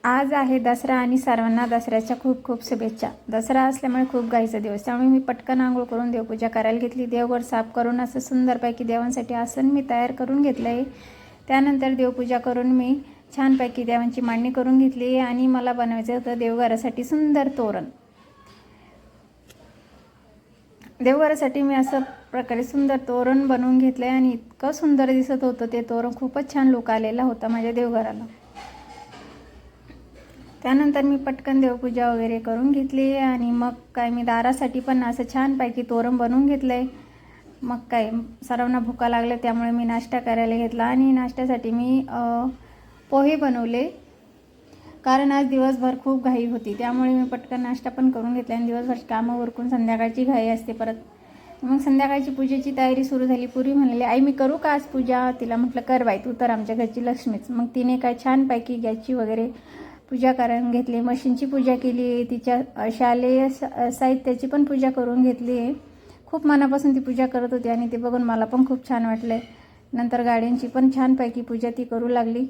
आज आहे दसरा आणि सर्वांना दसऱ्याच्या खूप खूप शुभेच्छा। दसरा असल्यामुळे खूप घाईचा दिवस, त्यामुळे मी पटकन आंघोळ करून देवपूजा करायला घेतली। देवघर साफ करून असं सुंदरपैकी देवांसाठी आसन मी तयार करून घेतलं आहे। त्यानंतर देवपूजा करून मी छानपैकी देवांची मांडणी करून घेतली आणि मला बनवायचं होतं देवघरासाठी सुंदर तोरण। देवघरासाठी मी असं प्रकारे सुंदर तोरण बनवून घेतलं आहे आणि इतकं सुंदर दिसत होतं ते तोरण, खूपच छान लुक आलेला होता माझ्या देवघराला। त्यानंतर मी पटकन देवपूजा वगैरे करून घेतली आणि मग काय मी दारासाठी पण असं छानपैकी तोरण बनवून घेतलं आहे। मग काय सर्वांना भुका लागल्या त्यामुळे मी नाश्ता करायला घेतला आणि नाश्त्यासाठी मी पोहे बनवले, कारण आज दिवसभर खूप घाई होती त्यामुळे मी पटकन नाश्ता पण करून घेतला आणि दिवसभर कामं उरकून संध्याकाळची घाई असते परत। मग संध्याकाळची पूजेची तयारी सुरू झाली। पूर्वी म्हणाली, आई मी करू का आज पूजा? तिला म्हटलं कर बाई, तू तर आमच्या घरची लक्ष्मीच। मग तिने काय छानपैकी गॅसची वगैरे पूजा करून घेतली, मशीनची पूजा केली, तिच्या शालेय साहित्याची पण पूजा करून घेतली आहे। खूप मनापासून ती पूजा करत होती आणि ते बघून मला पण खूप छान वाटलं। नंतर गाड्यांची पण छानपैकी पूजा ती करू लागली।